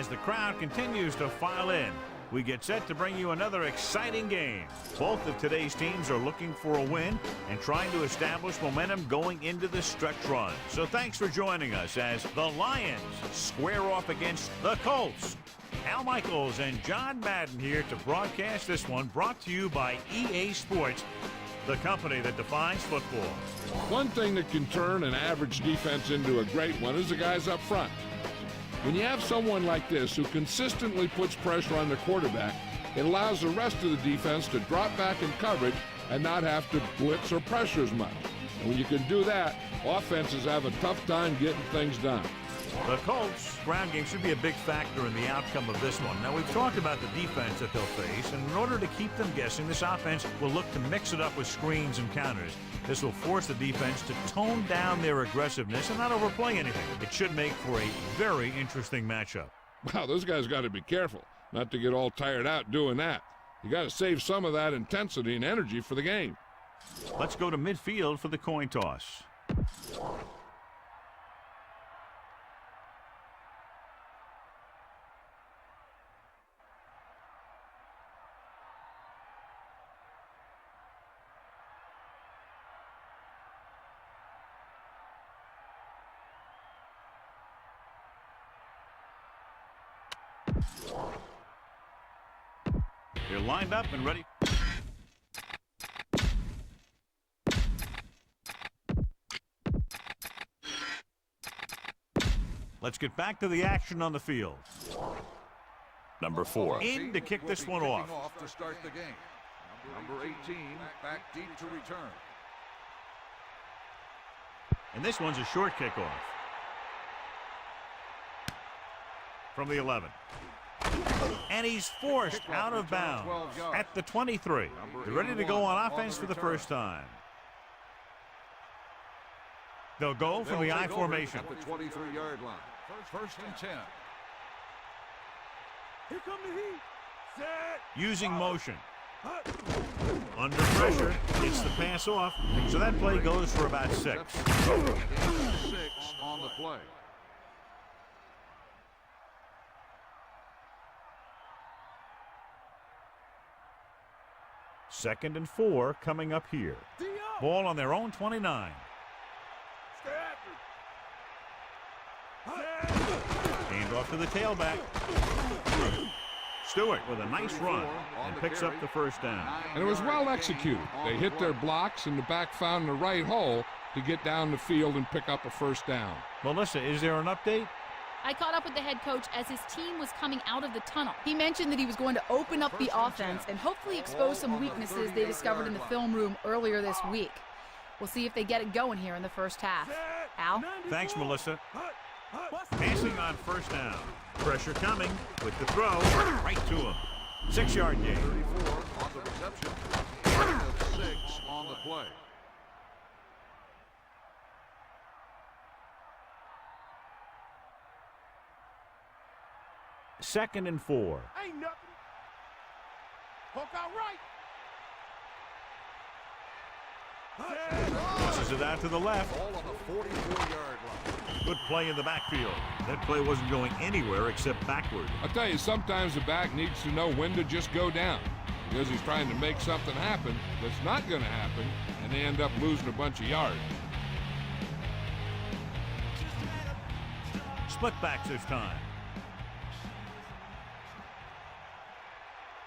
as the crowd continues to file in. We get set to bring you another exciting game. Both of today's teams are looking for a win and trying to establish momentum going into the stretch run. So thanks for joining us as the Lions square off against the Colts. Al Michaels and John Madden here to broadcast this one, brought to you by EA Sports, the company that defines football. One thing that can turn an average defense into a great one is the guys up front. When you have someone like this who consistently puts pressure on the quarterback, it allows the rest of the defense to drop back in coverage and not have to blitz or pressure as much. And when you can do that, offenses have a tough time getting things done. The Colts' ground game should be a big factor in the outcome of this one. Now, we've talked about the defense that they'll face, and in order to keep them guessing, this offense will look to mix it up with screens and counters. This will force the defense to tone down their aggressiveness and not overplay anything. It should make for a very interesting matchup. Wow, those guys got to be careful not to get all tired out doing that. You got to save some of that intensity and energy for the game. Let's go to midfield for the coin toss. They're lined up and ready. Let's get back to the action on the field. Number 4. In to kick this one off. To start the game. Number 18 back deep to return. And this one's a short kickoff. From the 11. And he's forced out of bounds at the 23. They're ready to go on offense for the first time. They'll go from the I formation. At the 23-yard line. First and 10. Here come the heat. Set. Using motion. Under pressure, gets the pass off. So that play goes for about 6. 6 on the play. Second and 4 coming up here. Ball on their own 29. Hand off to the tailback. Stewart with a nice run and picks up the first down. And it was well executed. They hit their blocks and the back found the right hole to get down the field and pick up a first down. Melissa, is there an update? I caught up with the head coach as his team was coming out of the tunnel. He mentioned that he was going to open up the offense and hopefully expose some weaknesses they discovered in the film room earlier this week. We'll see if they get it going here in the first half. Al? Thanks, Melissa. Passing on first down. Pressure coming with the throw right to him. 6-yard gain. 34 on the reception. 6 on the play. Second and 4. Ain't nothing. Hook out right. Tosses it out to the left. Ball on the 44-yard line. Good play in the backfield. That play wasn't going anywhere except backward. I'll tell you, sometimes the back needs to know when to just go down because he's trying to make something happen that's not going to happen, and they end up losing a bunch of yards. Split backs this time.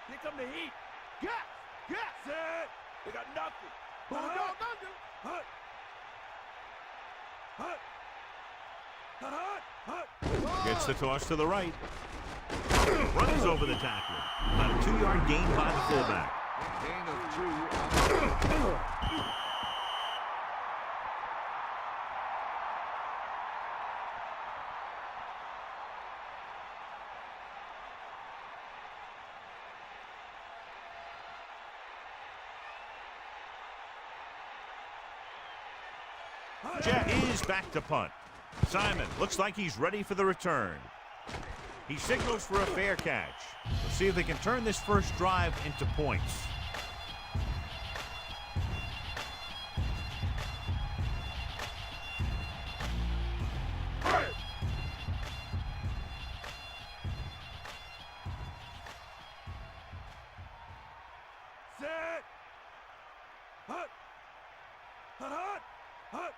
Here come the heat. Yes. Set. We got nothing. Bulldog under. Hut. Gets the toss to the right. Runs over the tackler. About a 2-yard gain by the fullback. Gain of 2. Jet is back to punt. Simon looks like he's ready for the return. He signals for a fair catch. We'll see if they can turn this first drive into points.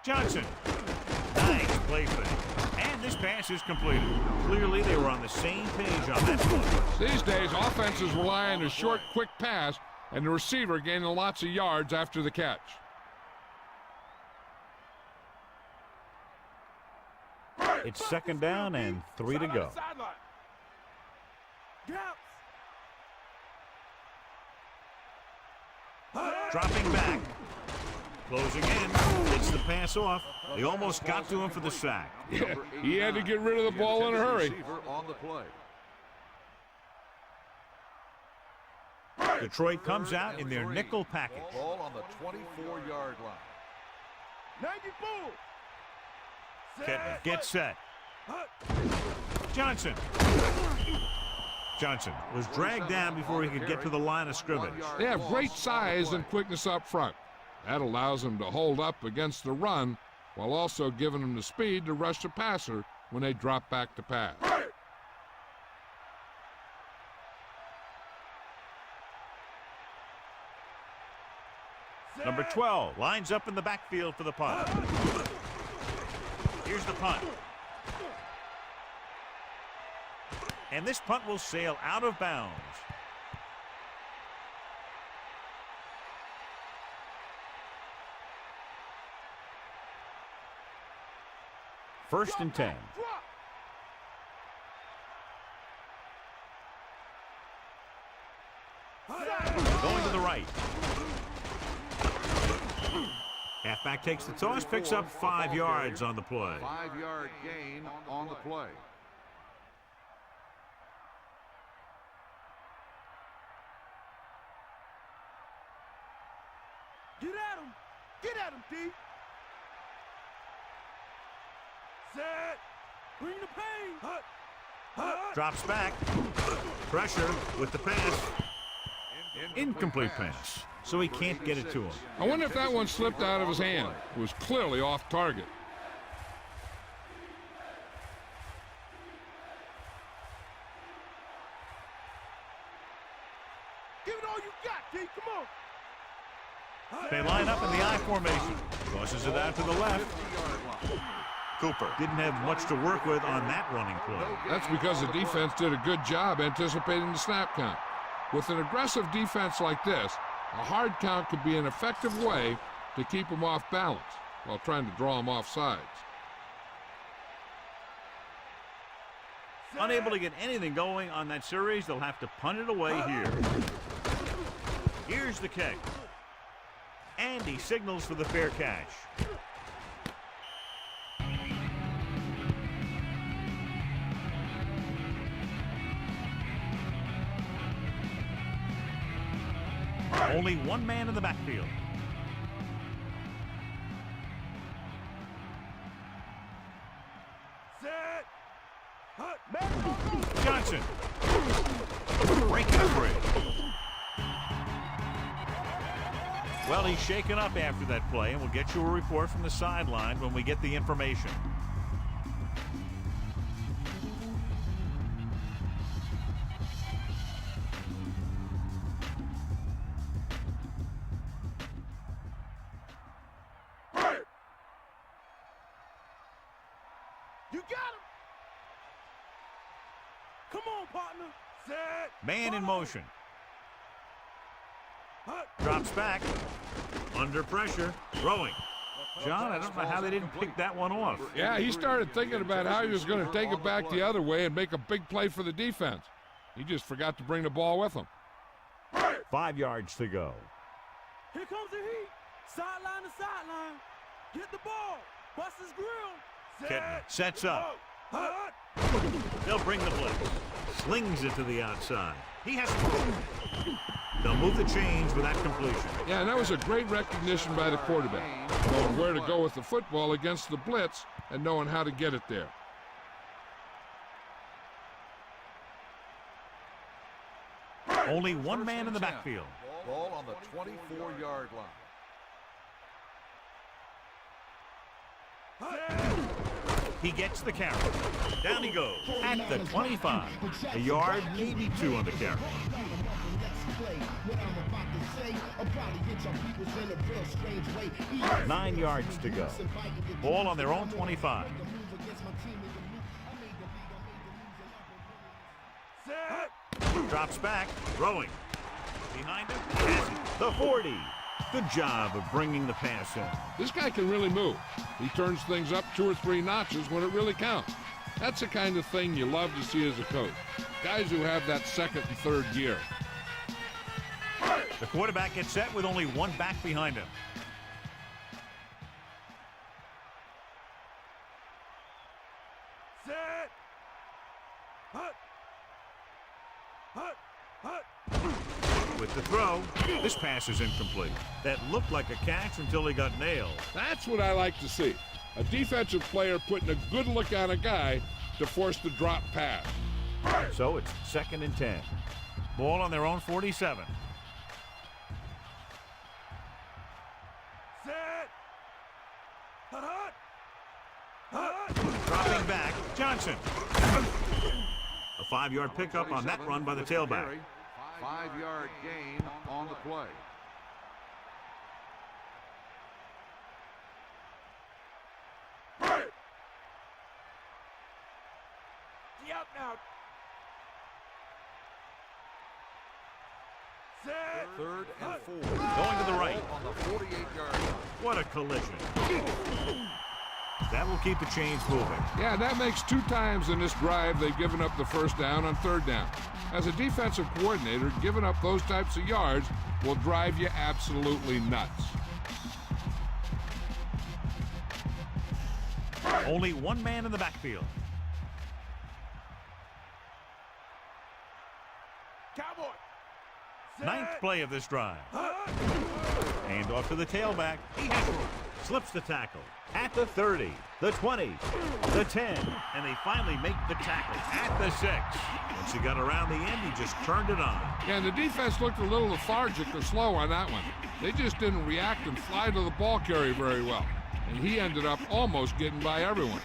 Johnson. Nice play fake. And this pass is completed. Clearly, they were on the same page on that play. These days, offenses rely on a short, quick pass and the receiver gaining lots of yards after the catch. It's second down and 3 to go. Dropping back. Closing in. Gets the pass off. They almost got to him for the sack. Yeah, he had to get rid of the ball in a hurry. On the play. Detroit comes out in their nickel package. Ball on the 24-yard line. 94. Kettner gets set. Johnson. Johnson was dragged down before he could get to the line of scrimmage. They have great size and quickness up front. That allows them to hold up against the run while also giving them the speed to rush the passer when they drop back to pass. Number 12 lines up in the backfield for the punt. Here's the punt. And this punt will sail out of bounds. First and 10. Going to the right. Halfback takes the toss, picks up 5 yards on the play. 5-yard gain on the play. Get at him. Get at him, D. Set. Bring the pain. Drops back. Pressure with the pass. Incomplete pass. So he can't get it to him. I wonder if that one slipped out of his hand. It was clearly off target. Give it all you got, D. Come on. They line up in the I formation. Tosses it out to the left. Cooper didn't have much to work with on that running play. That's because the defense did a good job anticipating the snap count. With an aggressive defense like this, a hard count could be an effective way to keep them off balance while trying to draw them off sides. Unable to get anything going on that series, they'll have to punt it away here. Here's the kick. And he signals for the fair catch. Only one man in the backfield. Set. Johnson. Breaking free. Well, he's shaken up after that play, and we'll get you a report from the sideline when we get the information. You got him. Come on, partner. Set. Man in motion. Drops back. Under pressure. Throwing. John, I don't know how they didn't pick that one off. Yeah, he started thinking about how he was going to take it back the other way and make a big play for the defense. He just forgot to bring the ball with him. 5 yards to go. Here comes the heat. Sideline to sideline. Get the ball. Bust his grill. Kettner sets up. They'll bring the blitz. Slings it to the outside. He has to. They'll move the chains with that completion. Yeah, and that was a great recognition by the quarterback, knowing where to go with the football against the blitz and knowing how to get it there. Only one man in the backfield. Ball on the 24-yard line. He gets the carry. Down he goes at the 25. A yard, maybe 2 on the carry. What I'm about to say 9 yards to go. Ball on their own 25. Drops back, throwing. Behind him, the 40. Good job of bringing the pass in. This guy can really move. He turns things up 2 or 3 notches when it really counts. That's the kind of thing you love to see as a coach. Guys who have that second and third gear. The quarterback gets set with only one back behind him. Set. Hut. Hut. Hut. With the throw, this pass is incomplete. That looked like a catch until he got nailed. That's what I like to see. A defensive player putting a good look on a guy to force the drop pass. So it's 2nd and 10. Ball on their own 47. Set. Hut. Hut. Dropping back, Johnson. A 5-yard pickup on that run by the tailback. 5-yard gain on the play. Gee up now. Set. 3rd and 4. Going to the right. On the 48-yard line. What a collision. That will keep the chains moving. Yeah, that makes 2 times in this drive they've given up the first down on 3rd down. As a defensive coordinator, giving up those types of yards will drive you absolutely nuts. Only one man in the backfield. Cowboy. Set. 9th play of this drive. Hut. Hand off to the tailback. He has room. Slips the tackle. At the 30, the 20, the 10, and they finally make the tackle at the 6. Once he got around the end, he just turned it on. Yeah, and the defense looked a little lethargic or slow on that one. They just didn't react and fly to the ball carrier very well. And he ended up almost getting by everyone.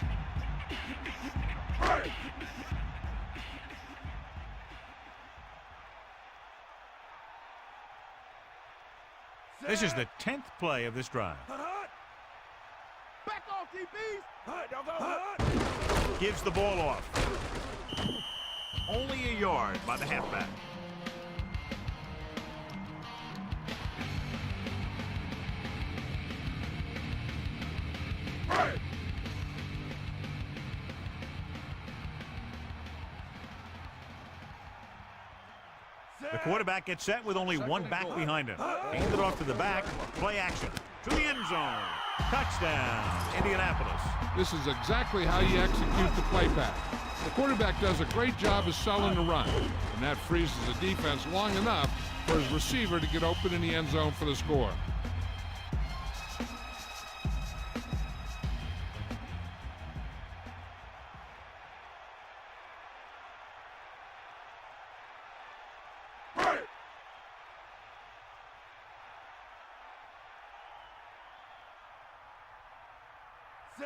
This is the 10th play of this drive. Hut. Back off, DBs. Hut. Don't go. Hut. Gives the ball off. Only a yard by the halfback. The quarterback gets set with only one back behind him. Hand it off to the back. Play action. To the end zone. Touchdown, Indianapolis. This is exactly how you execute the play pass. The quarterback does a great job of selling the run, and that freezes the defense long enough for his receiver to get open in the end zone for the score.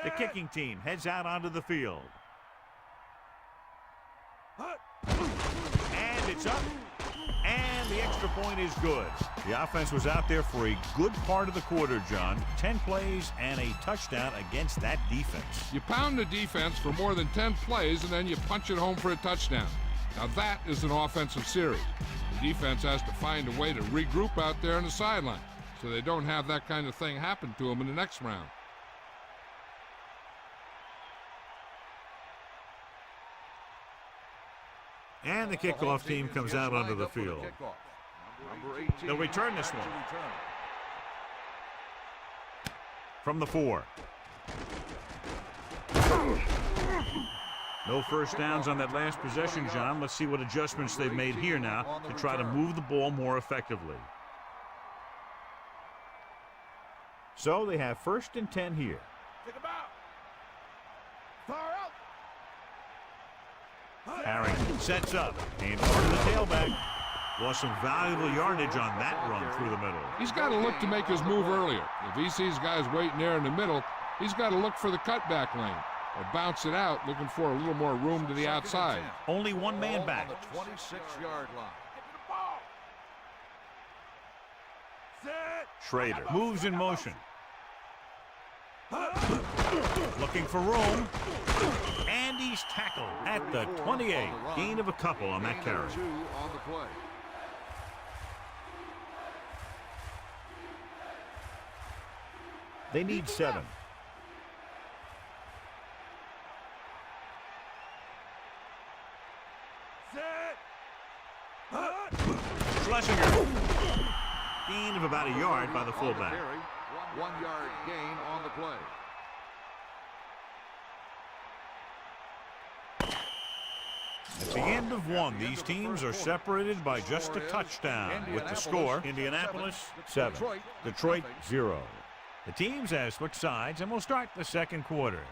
The kicking team heads out onto the field. And it's up. And the extra point is good. The offense was out there for a good part of the quarter, John. 10 plays and a touchdown against that defense. You pound the defense for more than 10 plays, and then you punch it home for a touchdown. Now that is an offensive series. The defense has to find a way to regroup out there on the sideline so they don't have that kind of thing happen to them in the next round. And the kickoff team comes out onto the field. They'll return this one. From the 4. No first downs on that last possession, John. Let's see what adjustments they've made here now to try to move the ball more effectively. So they have 1st and 10 here. Think about. Far out. Harrington sets up and over to the tailback. Lost some valuable yardage on that run through the middle. He's got to look to make his move earlier. If he sees guys waiting there in the middle, he's got to look for the cutback lane or bounce it out, looking for a little more room to the outside. Only one man back. On the 26-yard line. Schrader moves in motion. Looking for room. And he's tackled at the 28. Gain of a couple on that carry. 2 on the play. They need 7. Schlesinger. Gain of about a yard by the fullback. 1 yard gain on the play. At the end of one, these teams are separated by just a touchdown. With the score, Indianapolis 7, Detroit 0. The teams have switched sides, and we'll start the second quarter.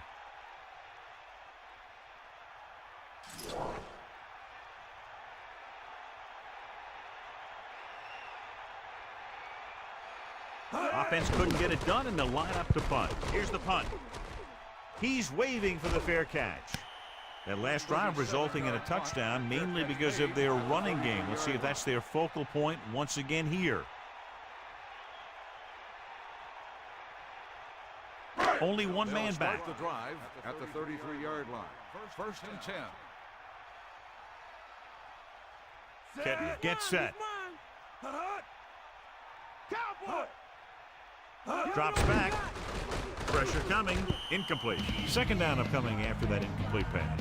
Offense couldn't get it done, and they'll line up to punt. Here's the punt. He's waving for the fair catch. That last drive resulting in a touchdown, mainly because of their running game. Let's see if that's their focal point once again here. Only one man back. The drive at the 33-yard line. First and 10. Kenton gets set. Drops back. Pressure coming. Incomplete. Second down upcoming after that incomplete pass.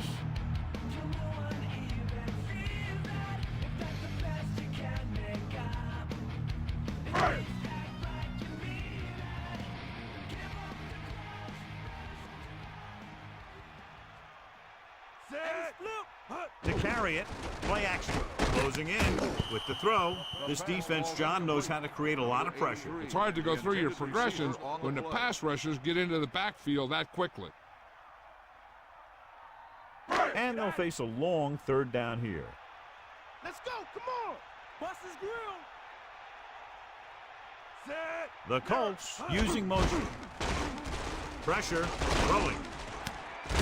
To carry it, play action. Closing in with the throw. This defense, John, knows how to create a lot of pressure. It's hard to go through your progressions when the pass rushers get into the backfield that quickly. And they'll face a long third down here. Let's go. Come on. Bust his grill. Set. The Colts using motion. Pressure. Rolling.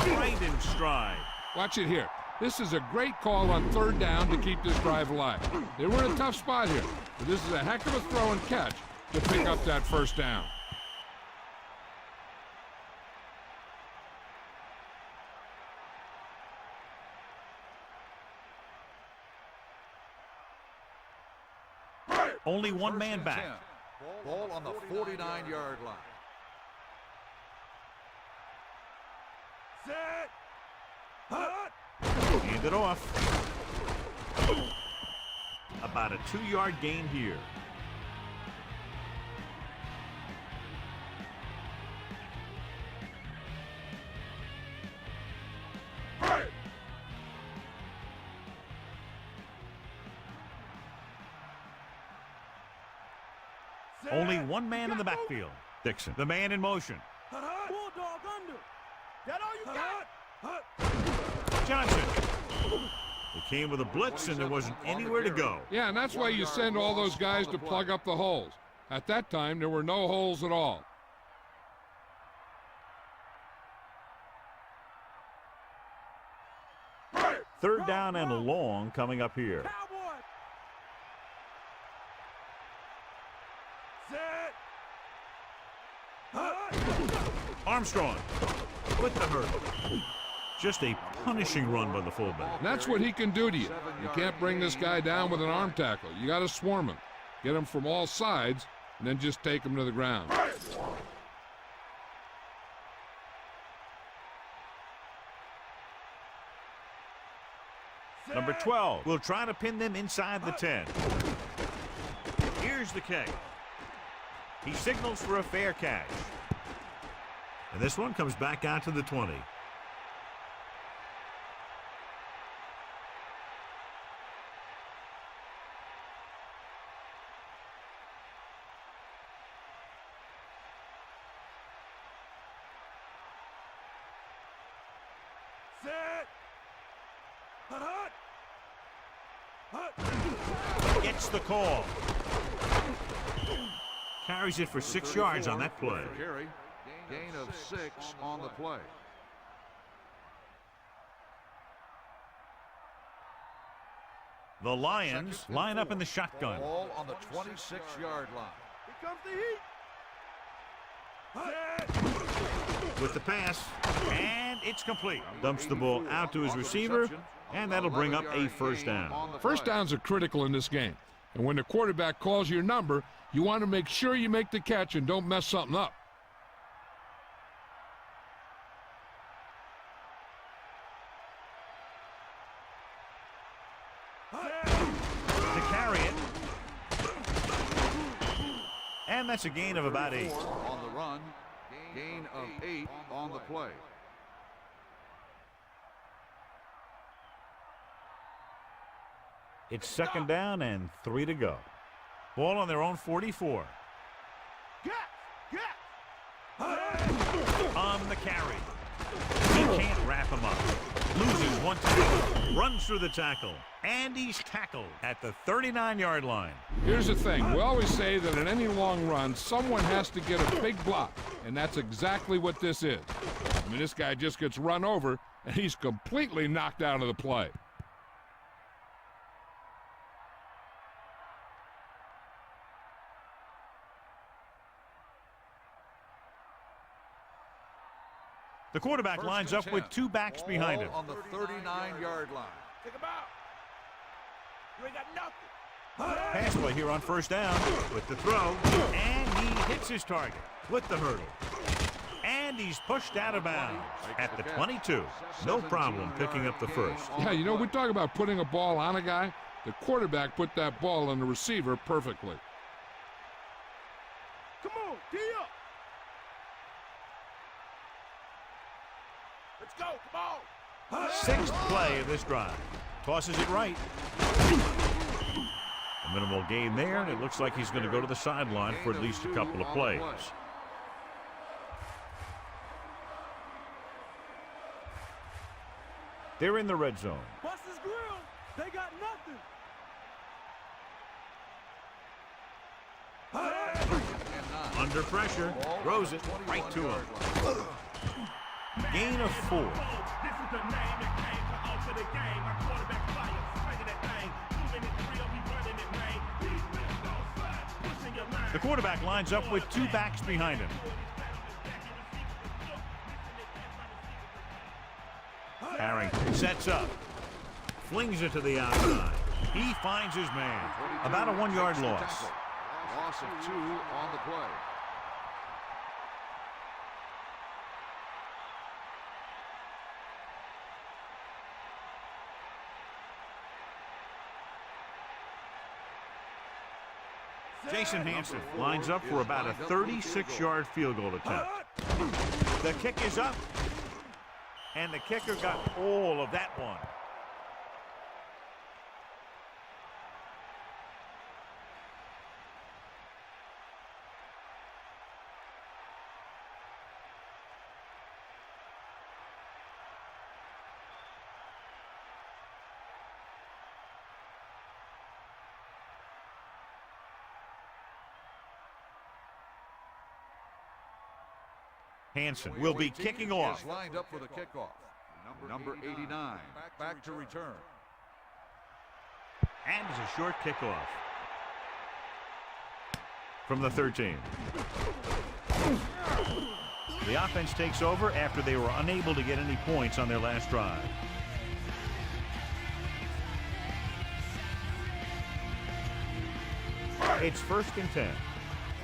Right in stride. Watch it here. This is a great call on third down to keep this drive alive. They were in a tough spot here, but this is a heck of a throw and catch to pick up that first down. Only one man back. Ball on the 49-yard line. Set. Hand it off. About a 2-yard gain here. Only one man in the backfield. Dixon, the man in motion. Bulldog under. That all you got? Johnson. They came with a blitz, and there wasn't anywhere to go. Yeah, and that's why you send all those guys to plug up the holes. At that time, there were no holes at all. Third down and long coming up here. Armstrong with the hurdle. Just a punishing run by the fullback. And that's what he can do to you. You can't bring this guy down with an arm tackle. You got to swarm him. Get him from all sides, and then just take him to the ground. Number 12 will try to pin them inside the 10. Here's the kick. He signals for a fair catch. And this one comes back out to the 20. Gets the call. Carries it for 6 yards on that play. Gain of 6 on the play. The Lions line up in the shotgun. Ball on the 26-yard line. Here comes the heat. With the pass, and it's complete. Dumps the ball out to his receiver, and that'll bring up a first down. First downs are critical in this game. And when the quarterback calls your number, you want to make sure you make the catch and don't mess something up. To carry it. And that's a gain of about 8. On the run, gain of 8 on the play. It's second down and 3 to go. Ball on their own 44. On the carry. He can't wrap him up. Loses 1 tackle. Runs through the tackle. And he's tackled at the 39-yard line. Here's the thing. We always say that in any long run, someone has to get a big block. And that's exactly what this is. I mean, this guy just gets run over, and he's completely knocked out of the play. The quarterback lines up with 2 backs behind him. On the 39-yard line. Take him out. You ain't got nothing. Pass play here on first down with the throw. And he hits his target with the hurdle. And he's pushed out of bounds at the 22. No problem picking up the first. Yeah, you know, we talk about putting a ball on a guy. The quarterback put that ball on the receiver perfectly. Come on, tee up. Let's go, come on. 6th play of this drive. Tosses it right. A minimal gain there, and it looks like he's going to go to the sideline for at least a couple of plays. They're in the red zone. Bust his grill. They got nothing. Under pressure. Throws it right to him. Gain of 4. This is the name that came to alter the game. Our quarterback fire, spreading that thing. 2 minutes drill, we running it, man. Defense don't slack, pushing your line. The quarterback lines up with 2 backs behind him. Harrington sets up. Flings it to the outside. He finds his man. About a 1-yard loss. Loss of 2 on the play. Jason Hansen lines up for about a 36-yard field goal attempt. The kick is up, and the kicker got all of that one. Hansen will be kicking off. Is lined up for the kickoff. Number 89, back to return. And it's a short kickoff from the 13. The offense takes over after they were unable to get any points on their last drive. It's 1st and 10.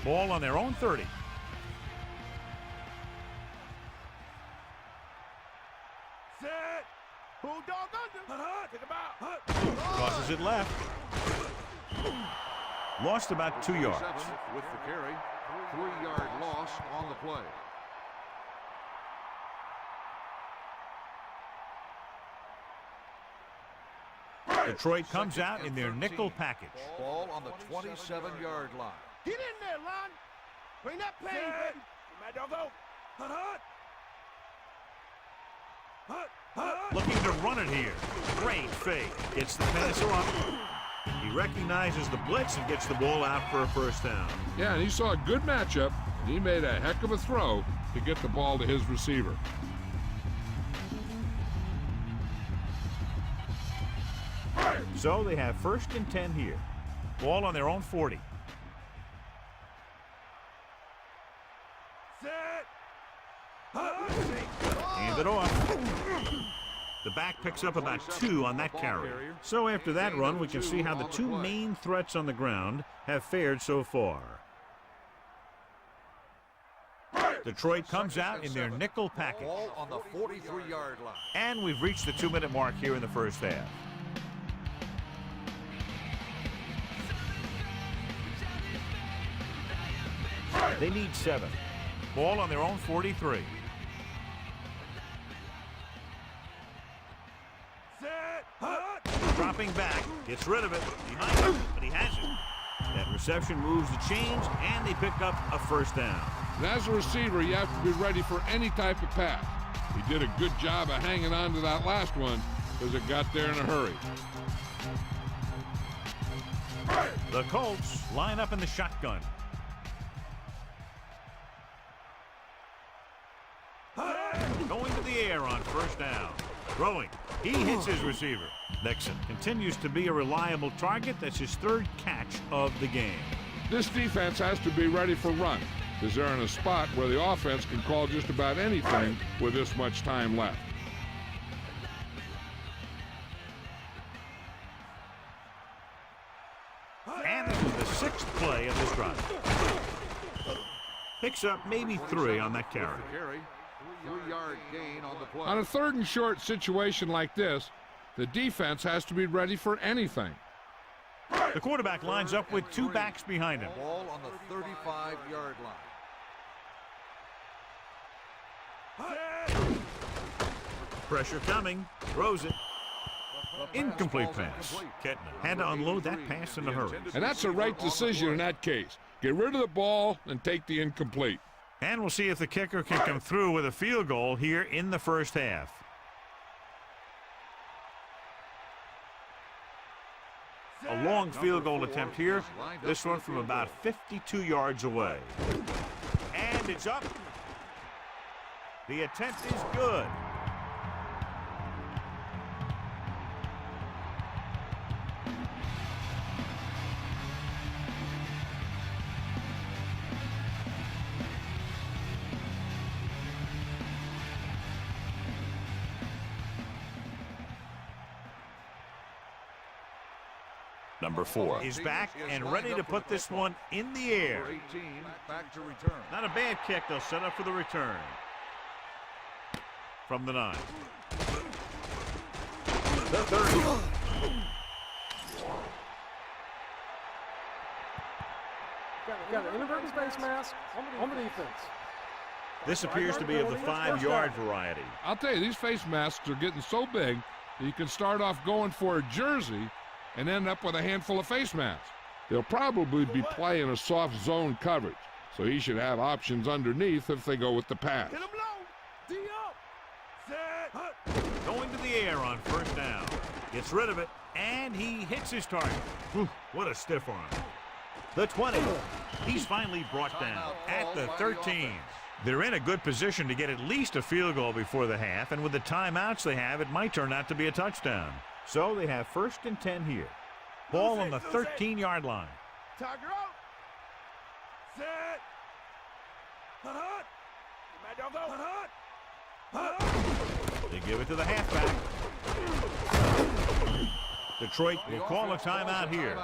Ball on their own 30. Take him out. Crosses it left. Lost about 2 yards. With the carry, 3-yard loss on the play. Detroit comes out in their nickel package. Ball on the 27-yard line. Get in there, Lon. Bring that pain, baby. My doggo. Looking to run it here. Great fake. Gets the passer up. He recognizes the blitz and gets the ball out for a first down. Yeah, and he saw a good matchup, and he made a heck of a throw to get the ball to his receiver. So they have 1st and 10 here. Ball on their own 40. Hand it off. The back picks up about 2 on that carry. So after that run, we can see how the 2 main threats on the ground have fared so far. Detroit comes out in their nickel package. Ball on the 43-yard line. And we've reached the 2-minute mark here in the first half. They need 7. Ball on their own 43. Dropping back, gets rid of it, behind him, but he has it. That reception moves the chains, and they pick up a first down. And as a receiver, you have to be ready for any type of pass. He did a good job of hanging on to that last one because it got there in a hurry. The Colts line up in the shotgun. Going to the air on first down. Throwing. He hits his receiver. Nixon continues to be a reliable target. That's his 3rd catch of the game. This defense has to be ready for run, because they're in a spot where the offense can call just about anything with this much time left. And this is the 6th play of this drive. Picks up maybe 3 on that carry. 3-yard gain on the play. On a 3rd and short situation like this, the defense has to be ready for anything. The quarterback lines up with 2 backs behind him. Ball on the 35-yard line. Pressure coming. Throws it. Incomplete pass. Ketna had to unload that pass in a hurry. And that's a right decision in that case. Get rid of the ball and take the incomplete. And we'll see if the kicker can come through with a field goal here in the first half. A long field goal attempt here. This one from about 52 yards away. And it's up. The attempt is good. Number 4. Is back and ready to put this one in the air. 18 back to return. Not a bad kick. They'll set up for the return. From the 9. The 30. Got an inadvertent face mask on the defense. This appears to be of the 5-yard variety. I'll tell you, these face masks are getting so big that you can start off going for a jersey and end up with a handful of face masks. They'll probably be playing a soft zone coverage, so he should have options underneath if they go with the pass. Hit him low. D up. Set. Going to the air on first down. Gets rid of it, and he hits his target. Whew, what a stiff arm. The 20. He's finally brought down at the 13. They're in a good position to get at least a field goal before the half, and with the timeouts they have, it might turn out to be a touchdown. So they have 1st and 10 here. Ball on the 13-yard line. Tiger out. Set. Hut. Mad dog go. Hut. They give it to the halfback. Detroit will call a timeout here.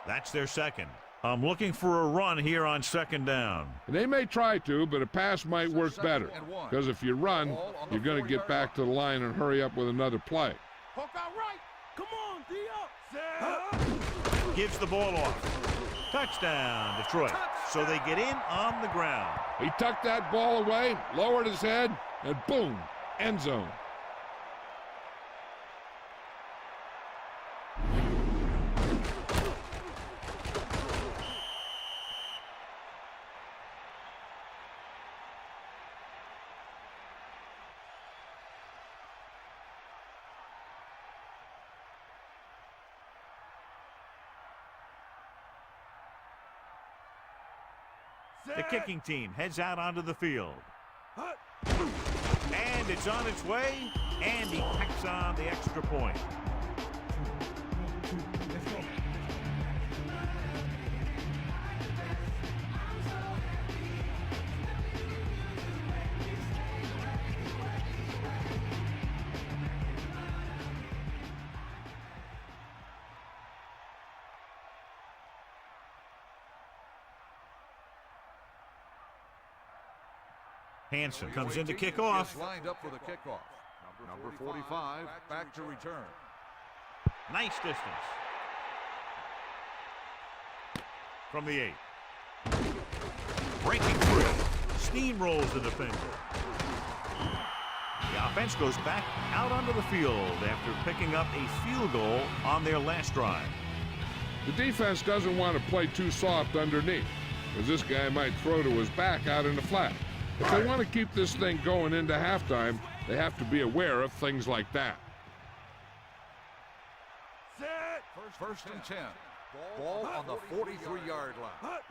That's their 2nd. I'm looking for a run here on 2nd down. And they may try to, but a pass might work better, because if you run, you're going to get back to the line and hurry up with another play. Hook out right. Come on, D up. Set. Gives the ball off. Touchdown, Detroit. So they get in on the ground. He tucked that ball away, lowered his head, and boom, end zone. The kicking team heads out onto the field. And it's on its way, and he tacks on the extra point. Hansen comes in to kick off. Lined up for the kickoff. Number 45 back to return. Nice distance. From the 8. Breaking free. Steamrolls the defender. The offense goes back out onto the field after picking up a field goal on their last drive. The defense doesn't want to play too soft underneath, because this guy might throw to his back out in the flat. If they want to keep this thing going into halftime, they have to be aware of things like that. First and 10. Ball on the 43-yard line.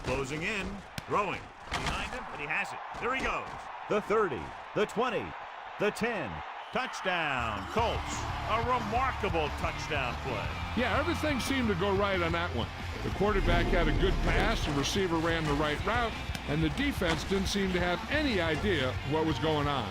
Closing in, throwing. Behind him, but he has it. There he goes. The 30, the 20, the 10. Touchdown, Colts. A remarkable touchdown play. Yeah, everything seemed to go right on that one. The quarterback had a good pass, the receiver ran the right route, and the defense didn't seem to have any idea what was going on.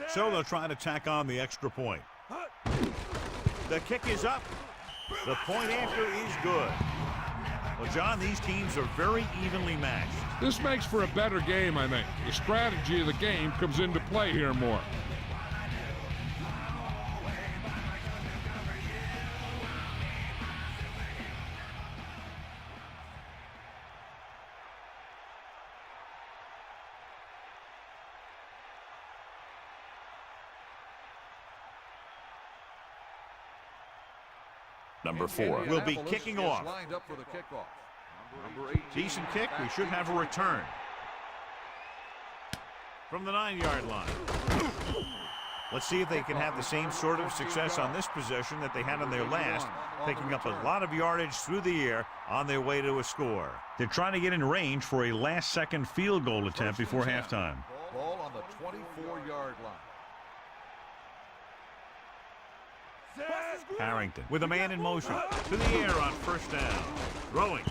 So they'll try to tack on the extra point. The kick is up. The point after is good. Well, John, these teams are very evenly matched. This makes for a better game, I think. The strategy of the game comes into play here more. Number 4. Will be kicking off. Lined up for the kickoff. Number 18. Decent kick. We should have a return. From the 9-yard line. Let's see if they can have the same sort of success on this possession that they had on their last, picking up a lot of yardage through the air on their way to a score. They're trying to get in range for a last-second field goal attempt before halftime. Ball on the 24-yard line. Harrington with a man in motion. To the air on first down. Throwing.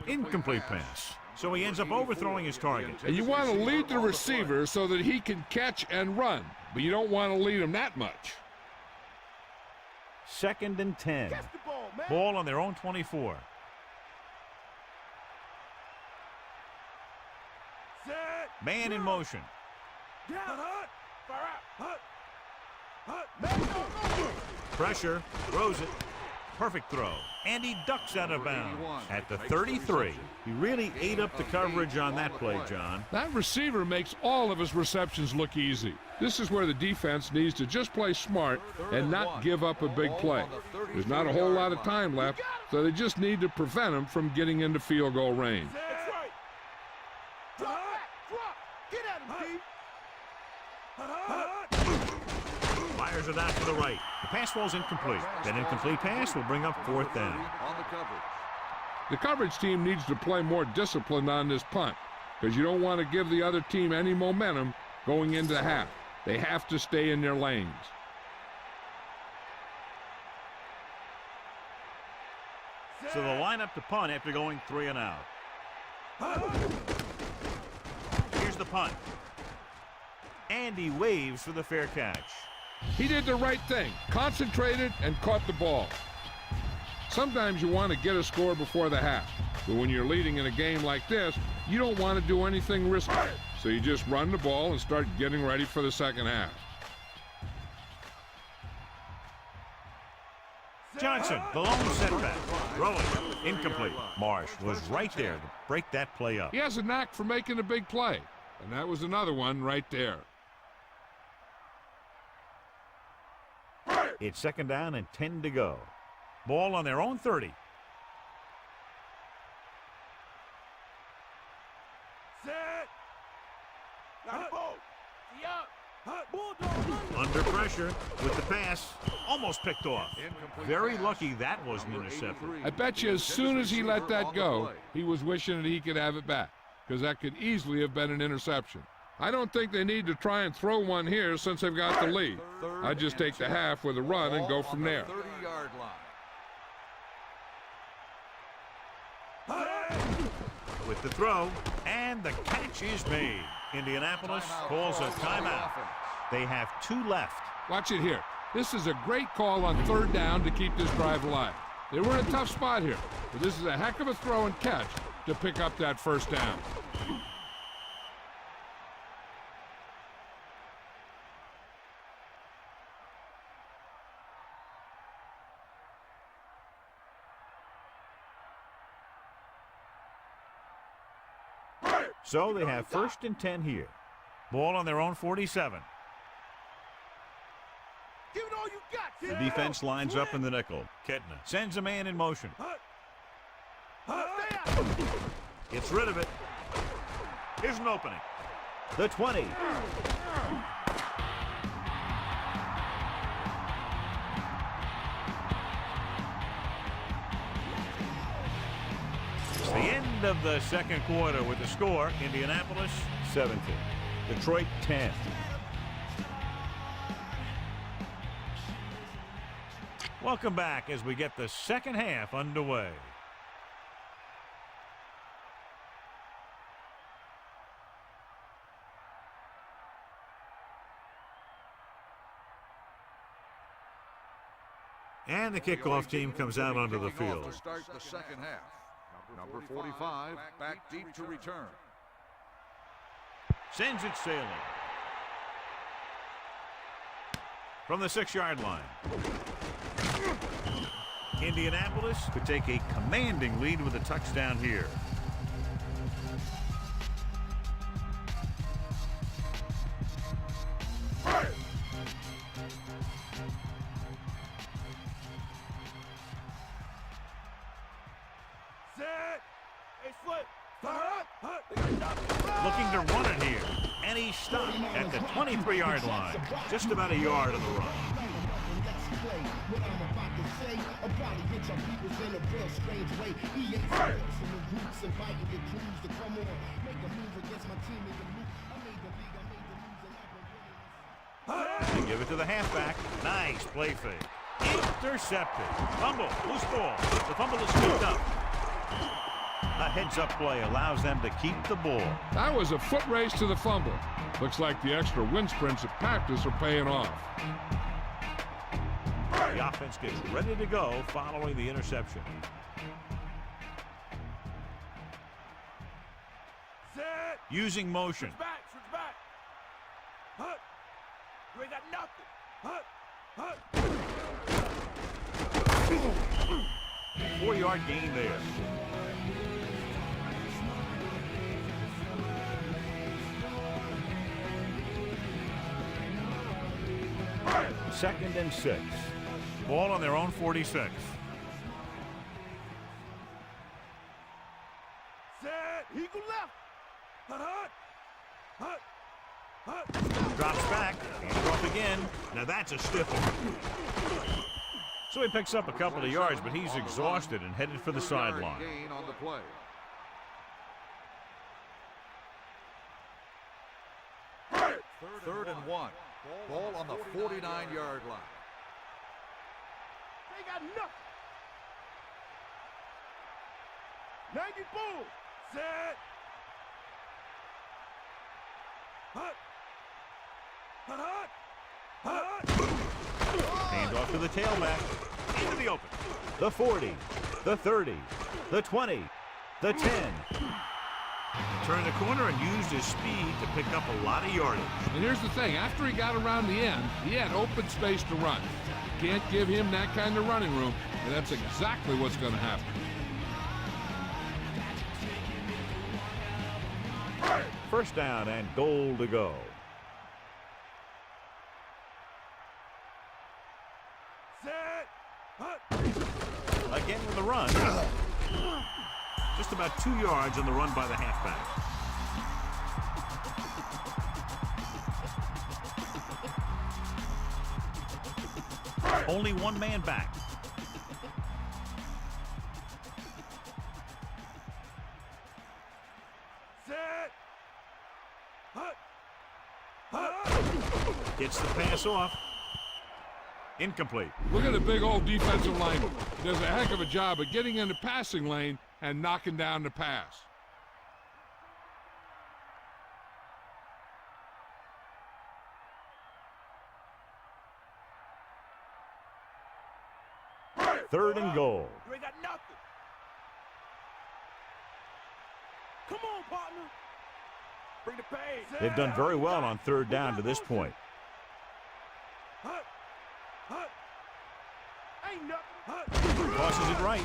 Incomplete pass. So he ends up overthrowing his target. And you want to lead the receiver so that he can catch and run, but you don't want to lead him that much. 2nd and 10. Ball on their own 24. Man in motion. Pressure, throws it. Perfect throw. And he ducks out of bounds at the 33. He really ate up the coverage on that play, John. That receiver makes all of his receptions look easy. This is where the defense needs to just play smart and not give up a big play. There's not a whole lot of time left, so they just need to prevent him from getting into field goal range. Fires it out to the right. The pass falls incomplete. That incomplete pass will bring up 4th down. The coverage team needs to play more disciplined on this punt, because you don't want to give the other team any momentum going into half. They have to stay in their lanes. So they'll line up to punt after going 3 and out. Here's the punt. And he waves for the fair catch. He did the right thing, concentrated and caught the ball. Sometimes you want to get a score before the half, but when you're leading in a game like this, you don't want to do anything risky. So you just run the ball and start getting ready for the second half. Johnson, the lone setback. Throwing. Incomplete. Marsh was right there to break that play up. He has a knack for making a big play, and that was another one right there. It's 2nd down and 10 to go. Ball on their own 30. Under pressure with the pass. Almost picked off. Very lucky that wasn't intercepted. I bet you as soon as he let that go, he was wishing that he could have it back, because that could easily have been an interception. I don't think they need to try and throw one here since they've got the lead. I just take the half with a run and go from there. 30-yard line. with the throw, and the catch is made. Indianapolis calls a timeout. They have 2 left. Watch it here. This is a great call on 3rd down to keep this drive alive. They were in a tough spot here, but this is a heck of a throw and catch to pick up that 1st down. So they have 1st and 10 here. Ball on their own 47. Give it all you got. The defense lines up in the nickel. Ketna sends a man in motion. Gets rid of it. Here's an opening. The 20. It's the end of the 2nd quarter with the score: Indianapolis 17, Detroit 10. Welcome back as we get the 2nd half underway. And the kickoff team comes out onto the field. To start the 2nd half. Number 45 back deep to return. Sends it sailing. From the 6-yard line. Indianapolis could take a commanding lead with a touchdown here. Looking to run it here. And he's stopped at the 23-yard line. Just about a yard on the run. They give it to the halfback. Nice play fake. Intercepted. Fumble. Loose ball. The fumble is scooped up. A heads-up play allows them to keep the ball. That was a foot race to the fumble. Looks like the extra wind sprints at practice are paying off. The offense gets ready to go following the interception. Set. Using motion. Switch back. Hut. You ain't got nothing. Hut. 4-yard gain there. Second and 6. Ball on their own 46. Set. Eagle left. Hut. Drops back. Hands off again. Now that's a stiff one. So he picks up a couple of yards, but he's exhausted and headed for the sideline. Gain on the play. Third and 1. Ball on the 49-yard line. They got nothing. 90 boom. Set. Hut. Hand off to the tailback. Into the open. The 40. The 30. The 20. The 10. Turned the corner and used his speed to pick up a lot of yardage. And here's the thing. After he got around the end, he had open space to run. You can't give him that kind of running room, and that's exactly what's going to happen. First down and goal to go. Set. Hut. Again with the run. Just about 2 yards on the run by the halfback. Only one man back. Set. Hut. Gets the pass off. Incomplete. Look at the big old defensive lineman. He does a heck of a job of getting in the passing lane and knocking down the pass. 3rd and goal. You ain't got nothing. Come on, partner. Bring the pace. They've done very well on 3rd down to this point. Ain't nothing. Crosses it right.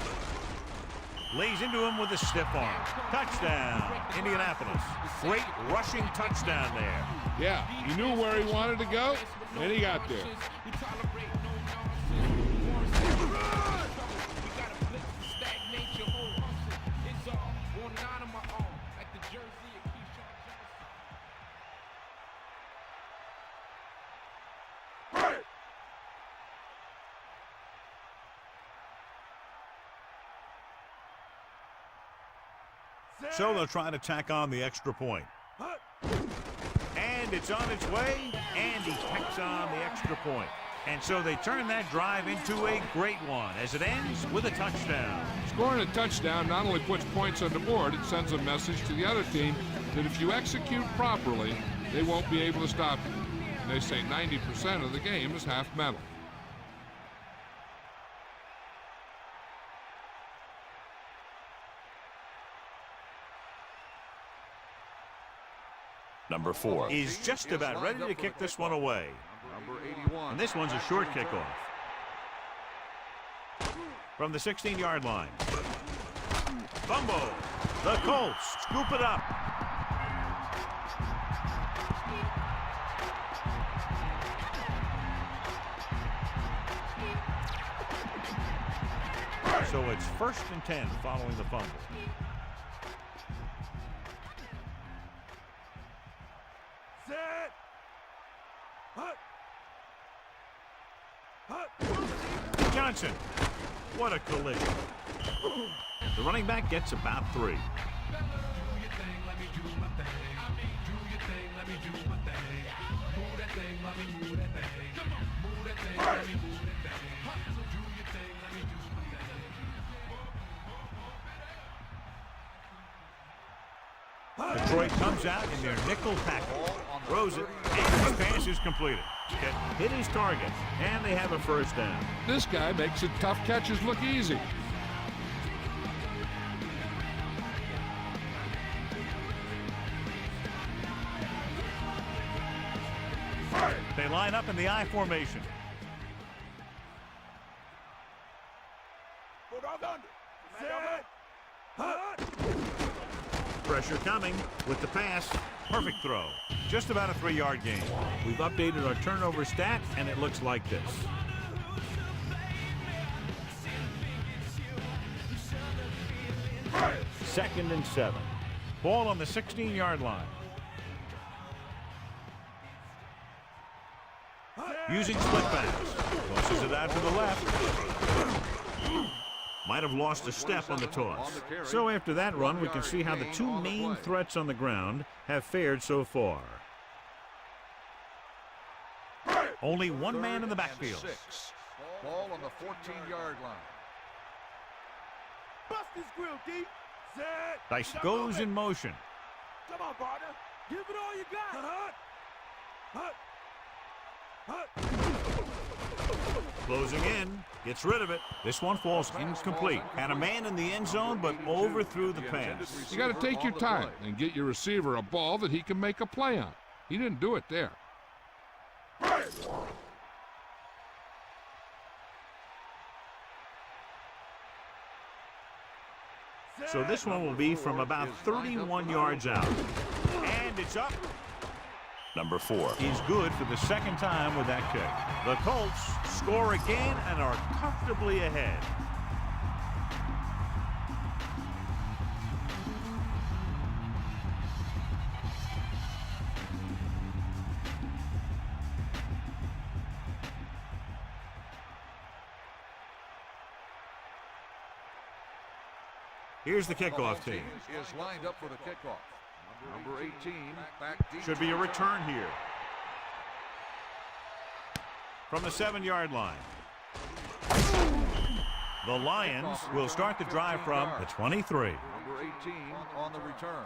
Lays into him with a stiff arm. Touchdown, Indianapolis. Great rushing touchdown there. Yeah, he knew where he wanted to go, and he got there. So they'll try to tack on the extra point. And it's on its way, and he tacks on the extra point. And so they turn that drive into a great one as it ends with a touchdown. Scoring a touchdown not only puts points on the board, it sends a message to the other team that if you execute properly, they won't be able to stop you. And they say 90% of the game is half mental. Number 4. He's just about ready to kick this one away. Number 81. And this one's a short kickoff. From the 16-yard line. Fumble. The Colts scoop it up. So it's 1st and 10 following the fumble. Johnson. What a collision. The running back gets about 3. Detroit comes out in their nickel tackle. Throws it, and his pass is completed. Hit his target, and they have a 1st down. This guy makes it tough catches look easy. They line up in the I formation. Pressure coming with the pass. Perfect throw. Just about a 3-yard gain. We've updated our turnover stat, and it looks like this. Second and 7. Ball on the 16-yard line. Using split pass. Tosses it out to the left. Might have lost a step on the toss. So after that run, we can see how the 2 main threats on the ground have fared so far. Only 1 man in the backfield. Ball on the 14-yard line. Bust this grill, D. Dice goes in motion. Come on, partner. Give it all you got. Closing in. Gets rid of it. This one falls incomplete. Had a man in the end zone, but overthrew the pass. You got to take your time and get your receiver a ball that he can make a play on. He didn't do it there. So this one will be from about 31 yards out. And it's up. Number 4. He's good for the 2nd time with that kick. The Colts score again and are comfortably ahead. Here's the kickoff team. Is lined up for the kickoff. Number 18. Should be a return here. From the 7-yard line. The Lions will start the drive from the 23. Number 18 on the return.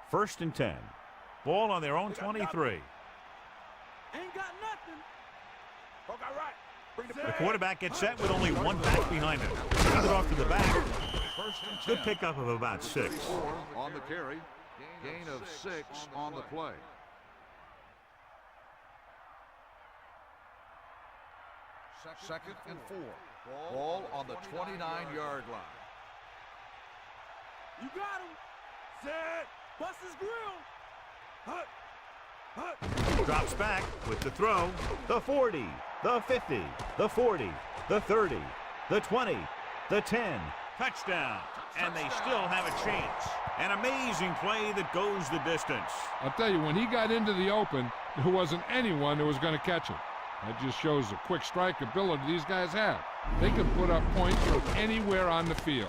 First and 10. Ball on their own 23. Ain't got nothing. Okay, right. The quarterback gets set with only one back behind him. Hands it off to the back. First and 10. Good pickup of about 6. 4 on the carry. Gain of 6 on the play. Second and 4. Ball on the 29-yard line. You got him. Set. Bust his grill. Hut. Hut. Drops back with the throw. The 40, the 50, the 40, the 30, the 20, the 10. Touchdown. And they still have a chance. An amazing play that goes the distance. I'll tell you, when he got into the open, there wasn't anyone who was going to catch him. That just shows the quick strike ability these guys have. They can put up points from anywhere on the field.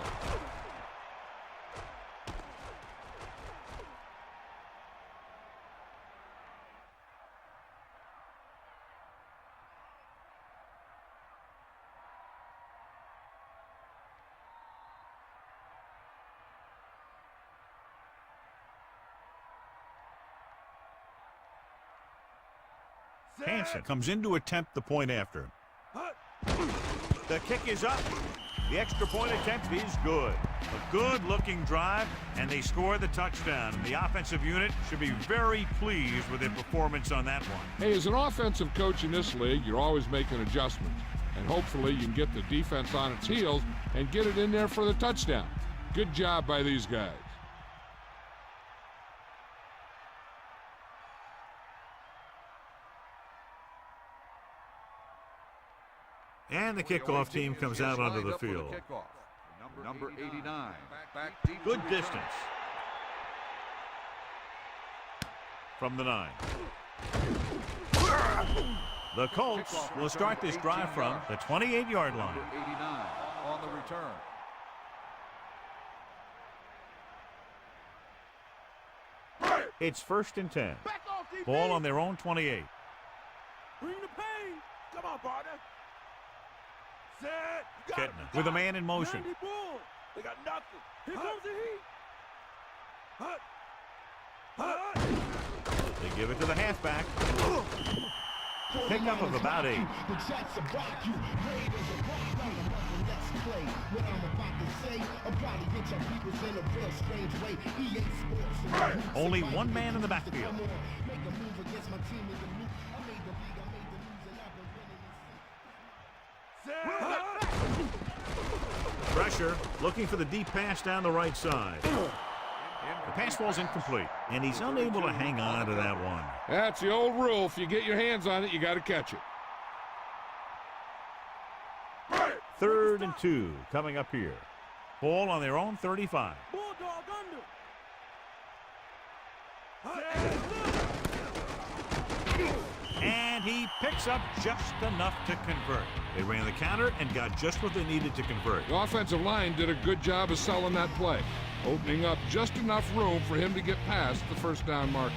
Hansen comes in to attempt the point after. The kick is up. The extra point attempt is good. A good-looking drive, and they score the touchdown. And the offensive unit should be very pleased with their performance on that one. Hey, as an offensive coach in this league, you're always making adjustments. And hopefully you can get the defense on its heels and get it in there for the touchdown. Good job by these guys. And the kickoff team comes out onto the field. Number 89. Back deep. Good distance. From the 9. The Colts will start this drive from the 28-yard line. 89 on the return. It's 1st and 10. Ball on their own 28. Bring the pain. Come on, partner. Set. Kettner with a man in motion. Randy Bull. They got nothing. Here comes the heat. Hut. Hut. They give it to the halfback. Pickup of about 8. Only one man in the backfield. Pressure, looking for the deep pass down the right side. The pass ball's incomplete, and he's unable to hang on to that one. That's the old rule. If you get your hands on it, you got to catch it. 3rd and 2 coming up here. Ball on their own 35. Bulldog under. And he picks up just enough to convert. They ran the counter and got just what they needed to convert. The offensive line did a good job of selling that play, opening up just enough room for him to get past the first down marker.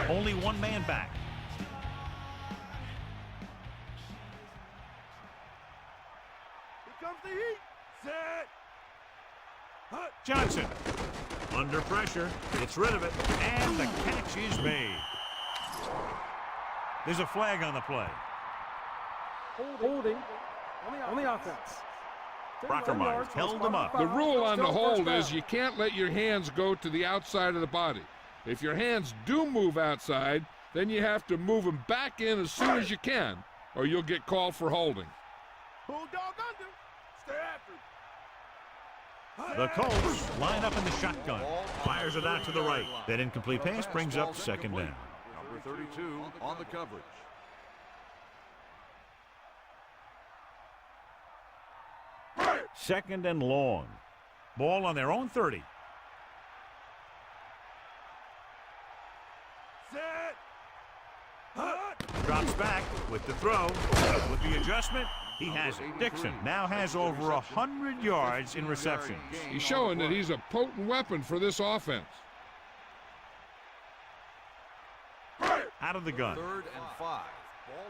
Only one man back. Here comes the heat. Set. Hut. Johnson, under pressure, gets rid of it, and the catch is made. There's a flag on the play. Holding on the offense. Brockermeyer held him up. The rule on the hold is you can't let your hands go to the outside of the body. If your hands do move outside, then you have to move them back in as soon as you can, or you'll get called for holding. Bulldog under. Stay after. The Colts line up in the shotgun. Fires it out to the right. That incomplete pass brings up 2nd down. Number 32 on the coverage. Second and long. Ball on their own 30. Set. Hut. Drops back with the throw. With the adjustment, he has it. Dixon now has over 100 yards in receptions. He's showing that he's a potent weapon for this offense. Out of the gun. 3rd and 5.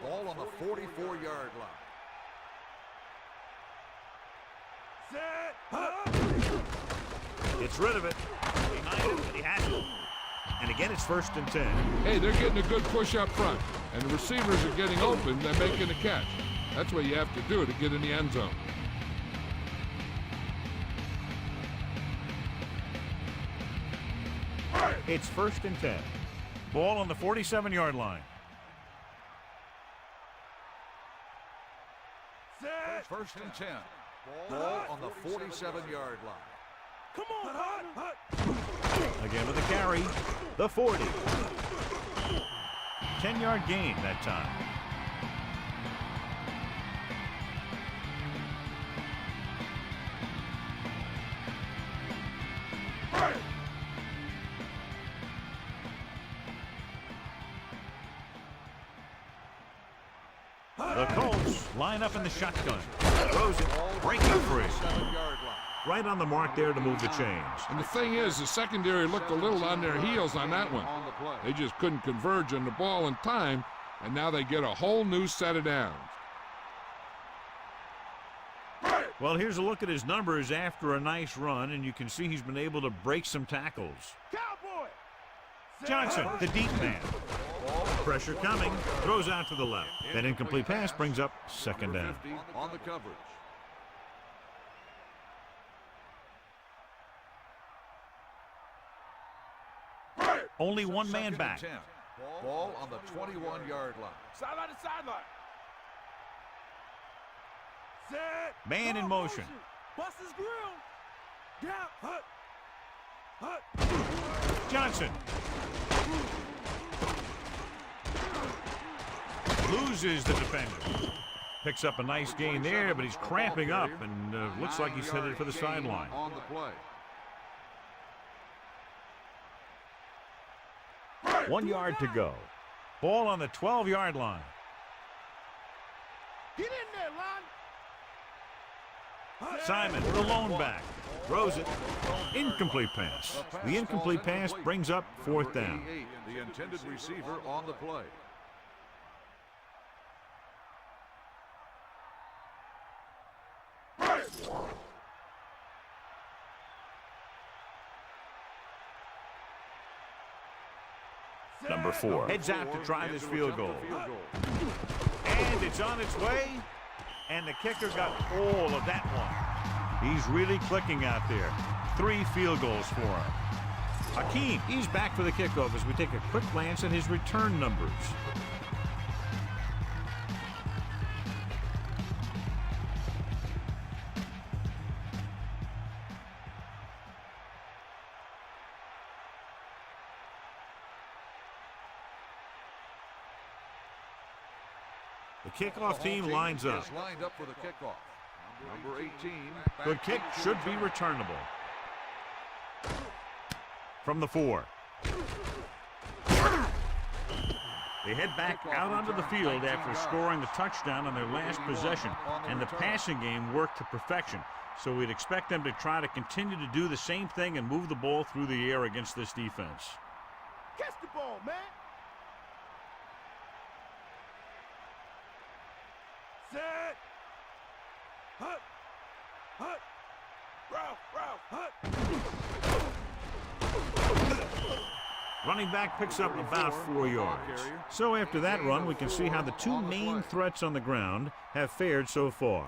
Ball on the 44-yard line. Set. Hut. Gets rid of it. Behind him, and he has it. And again, it's 1st and 10. Hey, they're getting a good push up front, and the receivers are getting open. They're making a catch. That's what you have to do to get in the end zone. It's 1st and 10. Ball on the 47-yard line. First and 10. Ball on the 47-yard line. Come on, partner. Again with a carry. The 40. 10-yard gain that time. The Colts line up in the shotgun. Throws it, breaking free. 7-yard line. Right on the mark there to move the chains. And the thing is, the secondary looked a little on their heels on that one. On the play. They just couldn't converge on the ball in time, and now they get a whole new set of downs. Well, here's a look at his numbers after a nice run, and you can see he's been able to break some tackles. Cowboy. Johnson, the deep man. Pressure coming, throws out to the left. That incomplete pass brings up 2nd down. 50 on the coverage. Only one man 2nd back. and 10. Ball on the 21-yard line. Sideline to sideline. Set. Man in motion. Bust his grill. Gap. Hut. Hut. Johnson. Loses the defender. Picks up a nice gain there, but he's cramping up and looks like he's headed for the sideline. On the play. 1 yard to go. Ball on the 12-yard line. Get in there, Lon. Simon, the lone back. Throws it. Incomplete pass. The incomplete pass brings up 4th down. 88, the intended receiver on the play. Number 4. Heads out to try this field goal. And it's on its way. And the kicker got all of that one. He's really clicking out there. 3 field goals for him. Hakeem, he's back for the kickoff as we take a quick glance at his return numbers. The kickoff team lines up. Is lined up for the kickoff. Number 18. Good kick should be returnable. From the 4. They head back out onto the field after scoring the touchdown on their last possession, and the passing game worked to perfection. So we'd expect them to try to continue to do the same thing and move the ball through the air against this defense. Catch the ball, man. Set. Hut. Hut. Ralph. Hut. Running back picks up about 4 yards. So after that run, we can see how the 2 main threats on the ground have fared so far.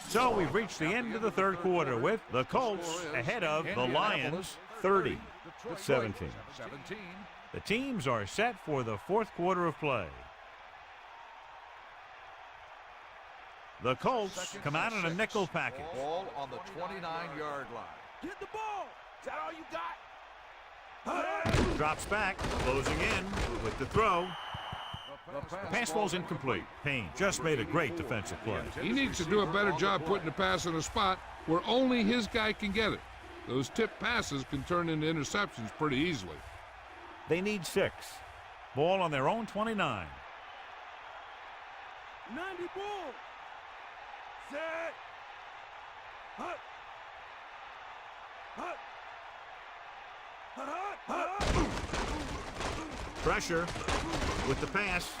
So we've reached the end of the 3rd quarter with the Colts ahead of the Lions 30-17. The teams are set for the 4th quarter of play. The Colts come out in a nickel package. Ball on the 29-yard line. Get the ball. Is that all you got? Drops back, closing in with the throw. The pass ball's incomplete. Payne just made a great defensive play. He needs to do a better job putting the pass in a spot where only his guy can get it. Those tip passes can turn into interceptions pretty easily. They need 6. Ball on their own 29. 90 ball. Set. Hut. Hut. Hut. Hut. Pressure with the pass.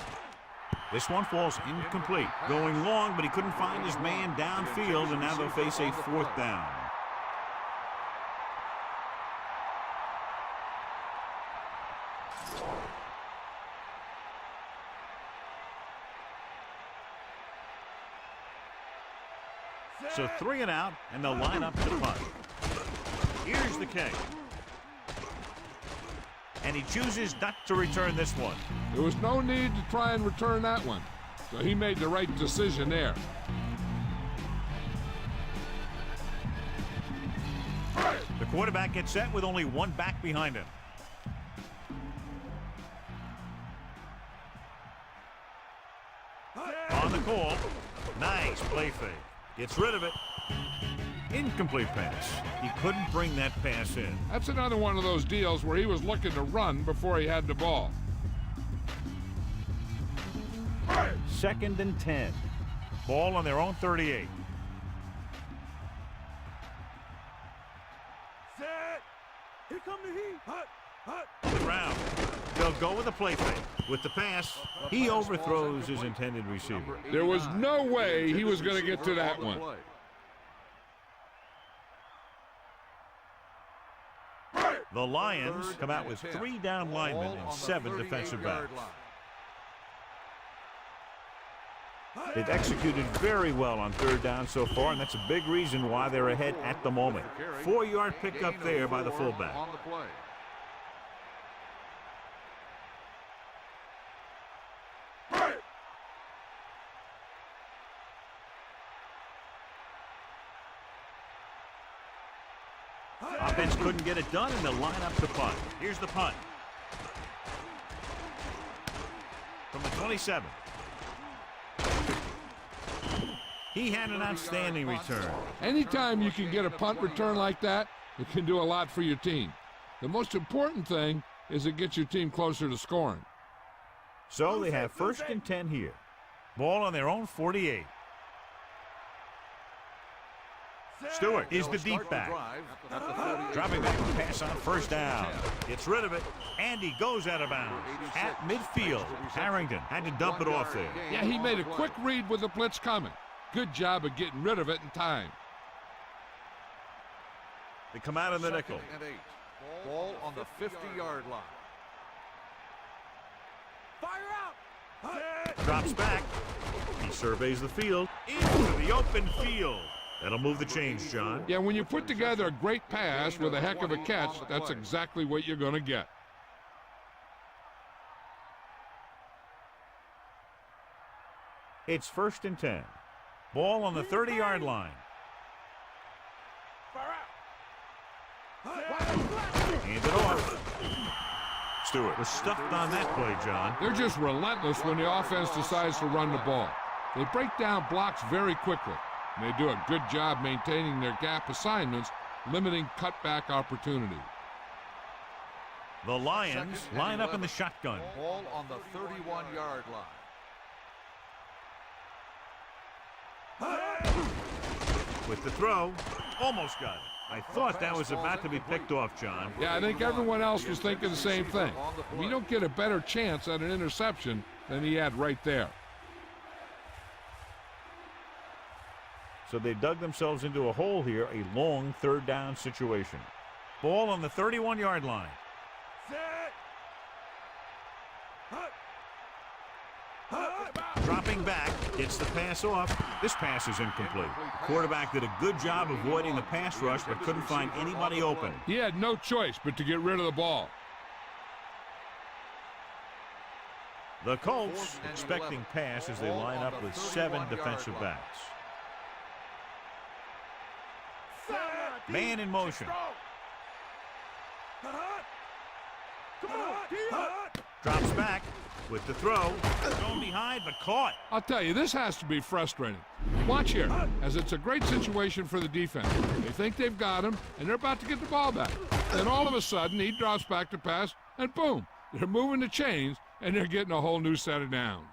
This one falls incomplete. Going long, but he couldn't find his man downfield, and now they'll face a 4th down. So 3 and out, and they'll line up to punt. Here's the kick. And he chooses not to return this one. There was no need to try and return that one, so he made the right decision there. The quarterback gets set with only one back behind him. On the call. Nice play fake. Gets rid of it. Incomplete pass. He couldn't bring that pass in. That's another one of those deals where he was looking to run before he had the ball. 2nd and 10. Ball on their own 38. Set. Here come the heat. Hut. The ground. They'll go with a play fake. With the pass, he overthrows his intended receiver. There was no way he was going to get to that one. The Lions come out with 3 down linemen and 7 defensive backs. They've executed very well on 3rd down so far, and that's a big reason why they're ahead at the moment. 4-yard pickup there by the fullback. Offense couldn't get it done, and they'll line up to punt. Here's the punt. From the 27. He had an outstanding return. Anytime you can get a punt return like that, it can do a lot for your team. The most important thing is it gets your team closer to scoring. So they have 1st and 10 here. Ball on their own 48. Stewart is the deep back. Dropping back to pass on 1st down. Gets rid of it, and he goes out of bounds at midfield. Harrington had to dump it off there. Yeah, he made a quick read with the blitz coming. Good job of getting rid of it in time. They come out in the nickel. Ball on the 50-yard line. Fire out. Drops back. He surveys the field into the open field. That'll move the chains, John. Yeah, when you put together a great pass with a heck of a catch, that's exactly what you're going to get. It's 1st and 10. Ball on the 30-yard line. Hand it off. Stewart was stuffed on that play, John. They're just relentless when the offense decides to run the ball. They break down blocks very quickly. And they do a good job maintaining their gap assignments, limiting cutback opportunity. The Lions line up in the shotgun. Ball on the 31-yard line. With the throw, almost got it. I thought that was about to be picked off, John. Yeah, I think everyone else was thinking the same thing. We don't get a better chance at an interception than he had right there. So they dug themselves into a hole here, a long 3rd down situation. Ball on the 31-yard line. Dropping back, gets the pass off. This pass is incomplete. Quarterback did a good job avoiding the pass rush, but couldn't find anybody open. He had no choice but to get rid of the ball. The Colts expecting pass as they line up with 7 defensive backs. Man in motion. Drops back with the throw. Thrown behind, but caught. I'll tell you, this has to be frustrating. Watch here, as it's a great situation for the defense. They think they've got him, and they're about to get the ball back. Then all of a sudden, he drops back to pass, and boom, they're moving the chains, and they're getting a whole new set of downs.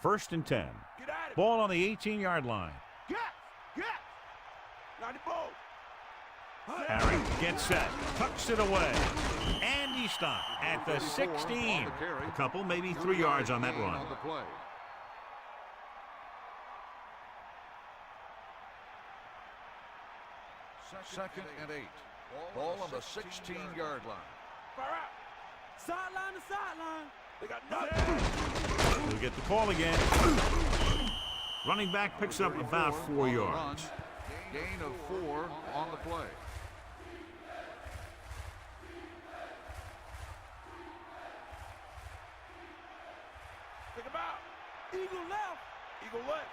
First and 10. Ball on the 18-yard line. Harry gets set, tucks it away, and he stopped at the 16. A couple, maybe 3 yards on that run. Second and 8. Ball on the 16-yard line. Sideline to sideline. They got nothing. He'll get the call again. Running back picks up about 4 yards. Gain of 4 on the play. Think about eagle left, eagle left.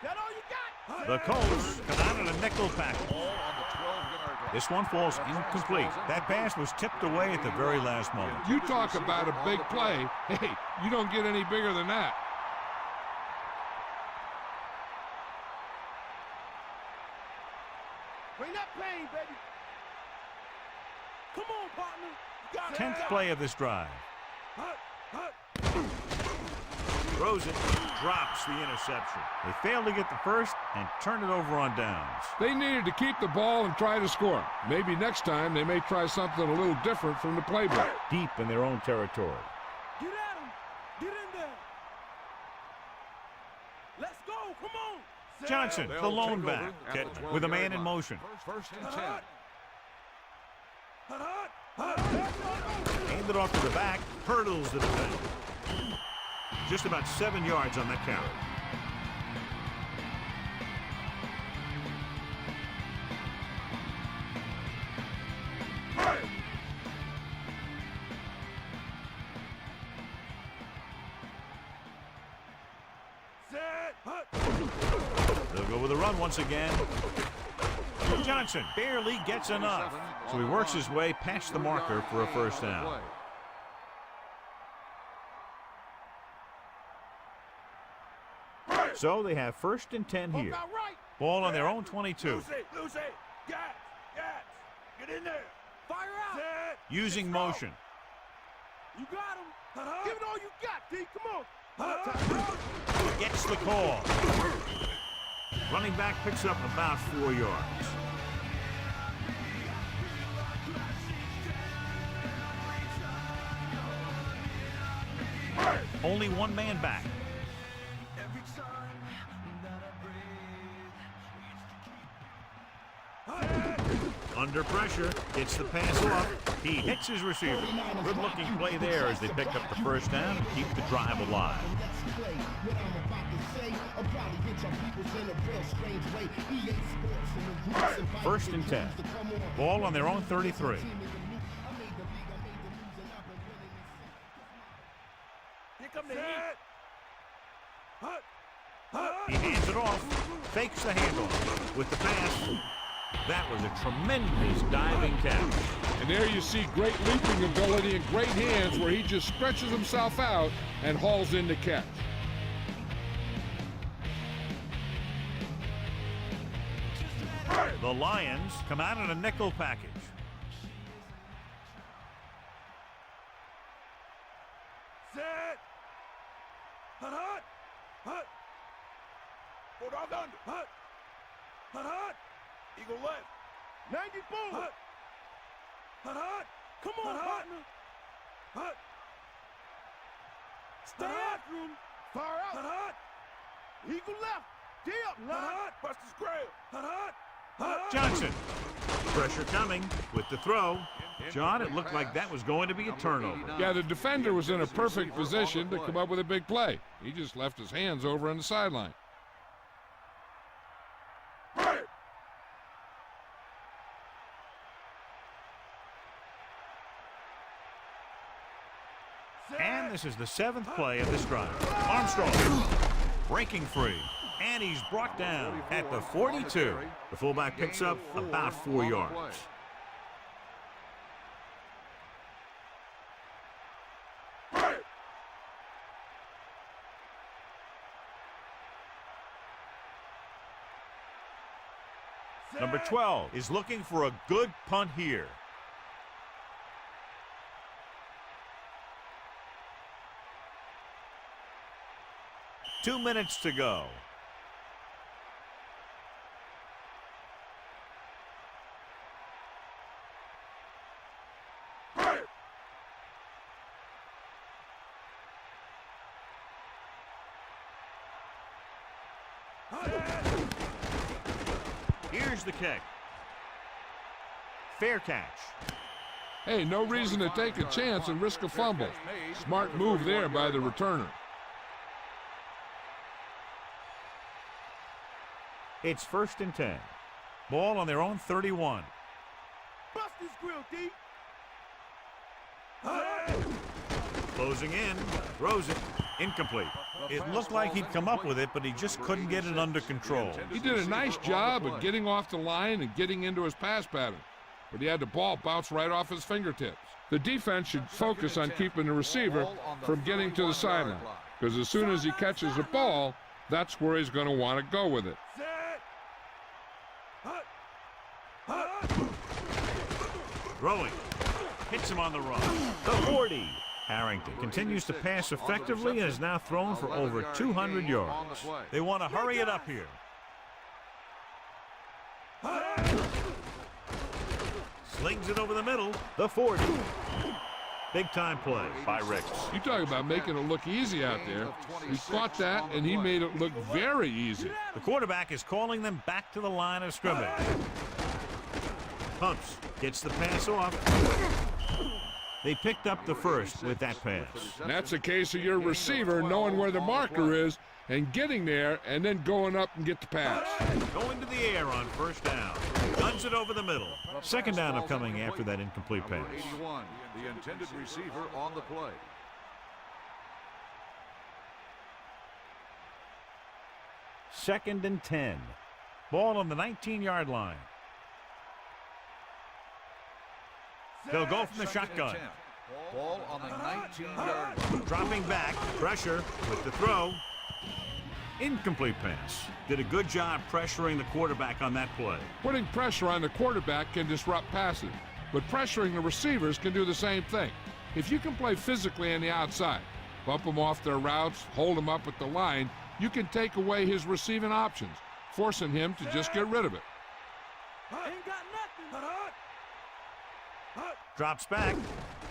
That all you got? The Colts come out in a nickel package. Ball on the 12-yard line. This one falls incomplete. That pass was tipped away at the very last moment. You talk about a big play. Hey, you don't get any bigger than that. Bring that pain, baby. Come on, partner. You got it. 10th play of this drive. Throws it, drops the interception. They failed to get the first and turn it over on downs. They needed to keep the ball and try to score. Maybe next time they may try something a little different from the playbook. Deep in their own territory. Get at him. Get in there. Let's go. Come on. Johnson, the lone back, with a man in motion. First and 10. Handed off to the back, hurdles the defender. Just about 7 yards on that carry. They'll go with a run once again. Johnson barely gets enough, so he works his way past the marker for a first down. So they have first and 10 here. Ball on their own 22. Lose it. Gats. Get in there. Fire out. Using motion. You got him. Give it all you got, D. Come on. Gets the call. Running back picks up about 4 yards. Only one man back. Under pressure, gets the pass off. He hits his receiver. Good-looking play there as they pick up the first down and keep the drive alive. First and 10. Ball on their own 33. Here come the heat. He hands it off, fakes the handoff with the pass. That was a tremendous diving catch. And there you see great leaping ability and great hands where he just stretches himself out and hauls in the catch. The Lions come out in a nickel package. Set. Hut. Bulldog under. Hut. Eagle left. 90 boom. Hut. Come on, partner. Hut. Stay after him. Far out. Hut. Eagle left. D up. Hut. Buster's grab. Hut. Johnson. Pressure coming with the throw. John, it looked like that was going to be a turnover. Yeah, the defender was in a perfect position to come up with a big play. He just left his hands over on the sideline. And this is the 7th play of this drive. Armstrong breaking free. And he's brought down at the 42. The fullback picks up about 4 yards. Number 12 is looking for a good punt here. Two minutes to go. Here's the kick. Fair catch. Hey, no reason to take a chance and risk a fumble. Smart move there by the returner. It's 1st and 10. Ball on their own 31. Bust this grill, D. Closing in. Throws it. Incomplete. It looked like he'd come up with it, but he just couldn't get it under control. He did a nice job of getting off the line and getting into his pass pattern, but he had the ball bounce right off his fingertips. The defense should focus on keeping the receiver from getting to the sideline, because as soon as he catches the ball, that's where he's going to want to go with it. Throwing. Hits him on the run. The 40. Harrington continues to pass effectively and has now thrown for over 200 yards. They want to hurry it up here. Slings it over the middle. The 40. Big time play by Ricks. You talk about making it look easy out there. He caught that, and he made it look very easy. The quarterback is calling them back to the line of scrimmage. Pumps. Gets the pass off. They picked up the first with that pass. And that's a case of your receiver knowing where the marker is and getting there and then going up and get the pass. Going to the air on 1st down. Guns it over the middle. 2nd down upcoming after that incomplete pass. 81, the intended receiver on the play. Second and 10. Ball on the 19-yard line. They'll go from the shotgun. Ball on the 19-yard line. Dropping back. Pressure with the throw. Incomplete pass. Did a good job pressuring the quarterback on that play. Putting pressure on the quarterback can disrupt passes, but pressuring the receivers can do the same thing. If you can play physically on the outside, bump them off their routes, hold them up at the line, you can take away his receiving options, forcing him to just get rid of it. Ain't got nothing. Drops back.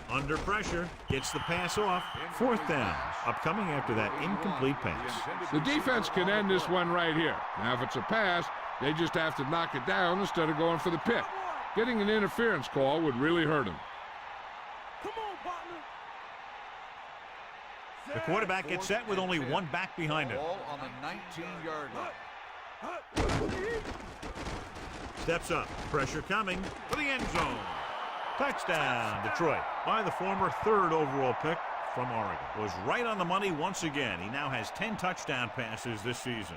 Under pressure. Gets the pass off. 4th down. Upcoming after that incomplete pass. The defense can end this one right here. Now, if it's a pass, they just have to knock it down instead of going for the pick. Getting an interference call would really hurt him. Come on, partner. The quarterback gets set with only one back behind him. Ball on the 19-yard line. Steps up. Pressure coming for the end zone. Touchdown, Detroit, by the former 3rd overall pick from Oregon. Was right on the money once again. He now has 10 touchdown passes this season.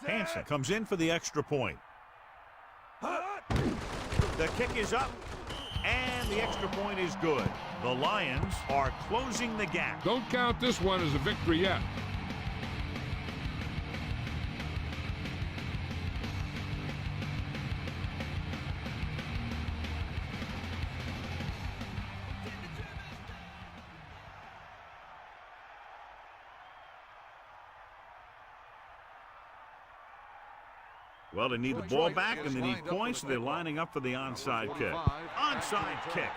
Hansen comes in for the extra point. The kick is up, and the extra point is good. The Lions are closing the gap. Don't count this one as a victory yet. Well, they need the ball back, and they need points, so they're lining up for the onside kick. Onside kick.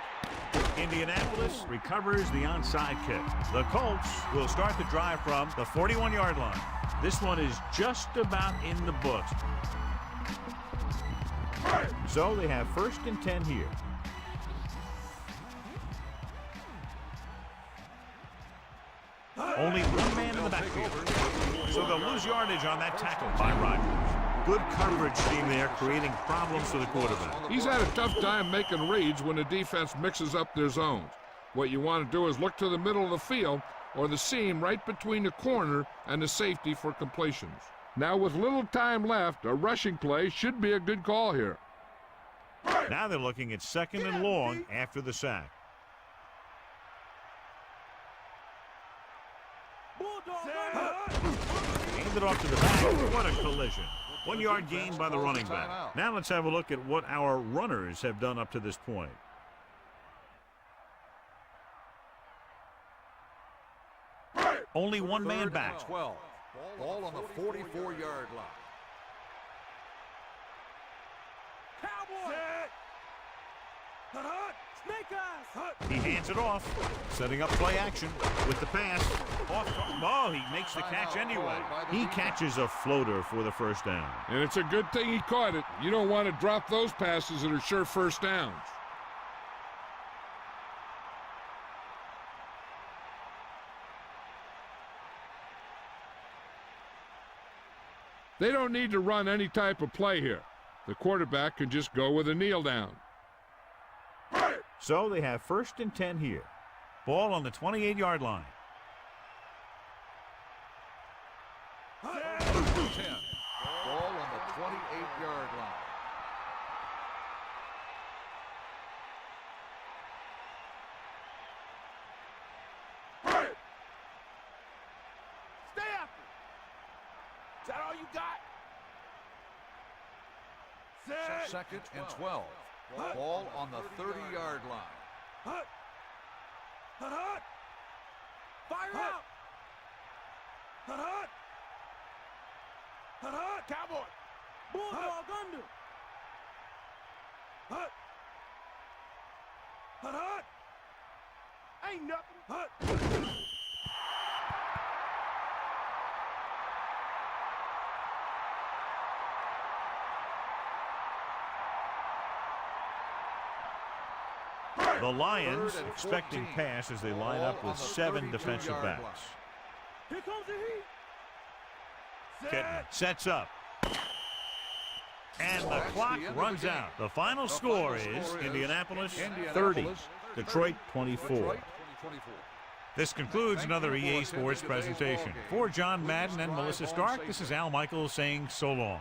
Indianapolis recovers the onside kick. The Colts will start the drive from the 41-yard line. This one is just about in the books. So they have 1st and 10 here. Only one man in the backfield. So they'll lose yardage on that tackle by Rodgers. Good coverage team there, creating problems for the quarterback. He's had a tough time making reads when the defense mixes up their zones. What you want to do is look to the middle of the field or the seam right between the corner and the safety for completions. Now with little time left, a rushing play should be a good call here. Now they're looking at 2nd and long after the sack. Handed off to the back. What a collision. 1 yard gain by the running back. Now let's have a look at what our runners have done up to this point. Only one man back. 12. Ball on the 44-yard line. Cowboy. Snake eyes. He hands it off, setting up play action with the pass. Oh, he makes the catch anyway. He catches a floater for the first down. And it's a good thing he caught it. You don't want to drop those passes that are sure first downs. They don't need to run any type of play here. The quarterback can just go with a kneel down. So they have 1st and 10 here. Ball on the 28-yard line. 10. Ball on the 28-yard line. Stay after. Is that all you got? 2nd and 12. Ball on the 30-yard line. Fire out. Cowboy. Bulldog under. Ain't nothing. The Lions expecting pass as they line up with 7 defensive backs. Here comes the heat. Kitten sets up. And the clock runs out. The final score is Indianapolis 30, Detroit 24. This concludes another EA Sports presentation. For John Madden and Melissa Stark, this is Al Michaels saying so long.